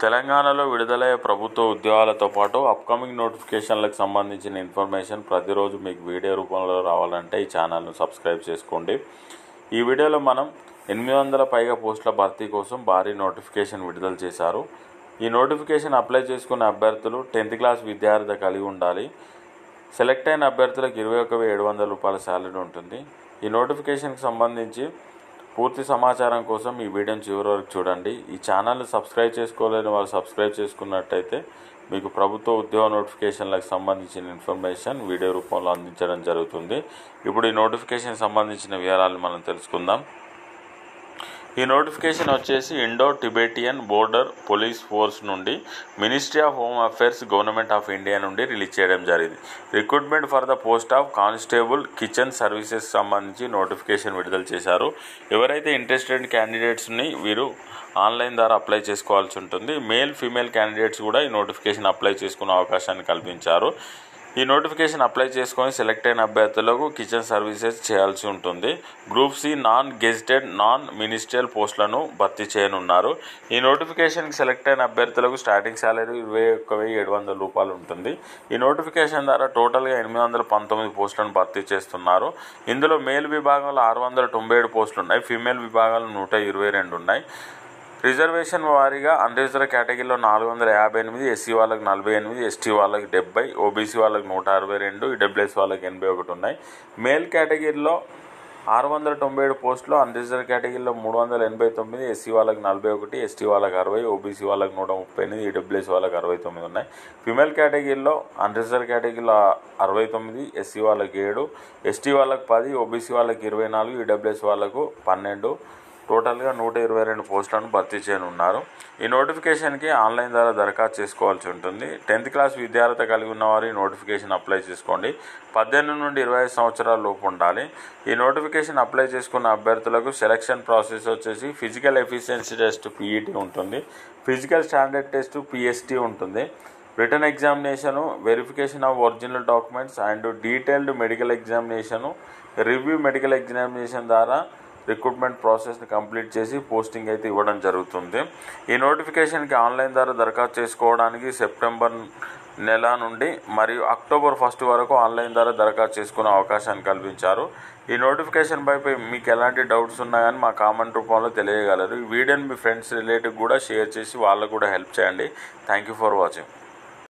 తెలంగాణలో విడుదలయ్యే ప్రభుత్వ ఉద్యోగాలతో పాటు అప్కమింగ్ నోటిఫికేషన్లకు సంబంధించిన ఇన్ఫర్మేషన్ ప్రతిరోజు మీకు వీడియో రూపంలో రావాలంటే ఈ ఛానల్ను సబ్స్క్రైబ్ చేసుకోండి. ఈ వీడియోలో మనం 800 పైగా పోస్టుల భర్తీ కోసం భారీ నోటిఫికేషన్ విడుదల చేశారు. ఈ నోటిఫికేషన్ అప్లై చేసుకున్న అభ్యర్థులు 10th క్లాస్ విద్యార్థి కలిగి ఉండాలి. సెలెక్ట్ అయిన అభ్యర్థులకు 21,700 రూపాయల శాలరీ ఉంటుంది. ఈ నోటిఫికేషన్కి సంబంధించి పూర్తి సమాచారం కోసం ఈ వీడియోని చివరి వరకు చూడండి. ఈ ఛానల్ని సబ్స్క్రైబ్ చేసుకోలేని వాళ్ళు సబ్స్క్రైబ్ చేసుకున్నట్టయితే మీకు ప్రభుత్వ ఉద్యోగ నోటిఫికేషన్లకు సంబంధించిన ఇన్ఫర్మేషన్ వీడియో రూపంలో అందించడం జరుగుతుంది. ఇప్పుడు ఈ నోటిఫికేషన్ సంబంధించిన వివరాలను మనం తెలుసుకుందాం. ఈ నోటిఫికేషన్ వచ్చేసి Indo Tibetan border police force నుండి ministry of home affairs government of India నుండి రిలీజ్ చేయడం జరిగింది. Recruitment for the post of constable kitchen services సంబంధించి నోటిఫికేషన్ విడుదల చేశారు. ఎవరైతే ఇంట్రెస్టెడ్ క్యాండిడేట్స్ని వీరు ఆన్లైన్ ద్వారా అప్లై చేసుకోవాల్సి ఉంటుంది. మేల్ ఫీమేల్ క్యాండిడేట్స్ కూడా ఈ నోటిఫికేషన్ అప్లై చేసుకునే అవకాశాన్ని కల్పించారు. ఈ నోటిఫికేషన్ అప్లై చేసుకొని సెలెక్ట్ అయిన అభ్యర్థులకు కిచెన్ సర్వీసెస్ చేయాల్సి ఉంటుంది. Group C non gazetted non ministerial పోస్టులను భర్తీ చేయనున్నారు. ఈ నోటిఫికేషన్కి సెలెక్ట్ అయిన అభ్యర్థులకు స్టార్టింగ్ శాలరీ 21,700 రూపాయలు ఉంటుంది. ఈ నోటిఫికేషన్ ద్వారా టోటల్గా 819 పోస్టులను భర్తీ చేస్తున్నారు. ఇందులో మేల్ విభాగంలో 697 పోస్టులు ఉన్నాయి. ఫీమేల్ విభాగంలో 122 ఉన్నాయి. రిజర్వేషన్ వారీగా అన్రిజర్వ్ కేటగిరీలో 458, ఎస్సీ వాళ్ళకి 48, ఎస్టీ వాళ్ళకి 70, ఓబీసీ వాళ్ళకి 162, ఈడబ్ల్యూఎస్ వాళ్ళకి 81 ఉన్నాయి. మేల్ కేటగిరీలో 697 పోస్టులు, అన్రిజర్వ్ కేటగిరీలో 389, ఎస్సీ వాళ్ళకి 41, ఎస్టీ వాళ్ళకి 60, ఓబీసీ వాళ్ళకి 138, ఈడబ్ల్యూఎస్ వాళ్ళకి 69 ఉన్నాయి. ఫిమేల్ కేటగిరీలో అన్రిజర్వ్ కేటగిరీలో 69, ఎస్సీ వాళ్ళకి 7, ఎస్టీ వాళ్ళకి 10, ఓబీసీ వాళ్ళకి 24, ఈడబ్ల్యూఎస్ వాళ్ళకు 12, టోటల్గా 122 పోస్టులను భర్తీ చేయనున్నారు. ఈ నోటిఫికేషన్కి ఆన్లైన్ ద్వారా దరఖాస్తు చేసుకోవాల్సి ఉంటుంది. 10th క్లాస్ విద్యార్హత కలిగి ఉన్నవారు ఈ నోటిఫికేషన్ అప్లై చేసుకోండి. 18 నుండి 25 సంవత్సరాల లోపు ఉండాలి. ఈ నోటిఫికేషన్ అప్లై చేసుకున్న అభ్యర్థులకు సెలక్షన్ ప్రాసెస్ వచ్చేసి ఫిజికల్ ఎఫిషియన్సీ టెస్ట్ పీఈటీ ఉంటుంది. ఫిజికల్ స్టాండర్డ్ టెస్ట్ పిఎస్టీ ఉంటుంది. Return examination, verification of original documents and detailed medical examination, review medical examination ద్వారా రిక్రూట్మెంట్ ప్రాసెస్ని కంప్లీట్ చేసి పోస్టింగ్ అయితే ఇవ్వడం జరుగుతుంది. ఈ నోటిఫికేషన్కి ఆన్లైన్ ద్వారా దరఖాస్తు చేసుకోవడానికి సెప్టెంబర్ నెల నుండి మరియు అక్టోబర్ 1 వరకు ఆన్లైన్ ద్వారా దరఖాస్తు చేసుకునే అవకాశాన్ని కల్పించారు. ఈ నోటిఫికేషన్ పై మీకు ఎలాంటి డౌట్స్ ఉన్నా కానీ మా కామెంట్ రూపంలో తెలియగలరు. ఈ వీడియోని మీ ఫ్రెండ్స్ రిలేటివ్ కూడా షేర్ చేసి వాళ్ళకు కూడా హెల్ప్ చేయండి. Thank you for watching.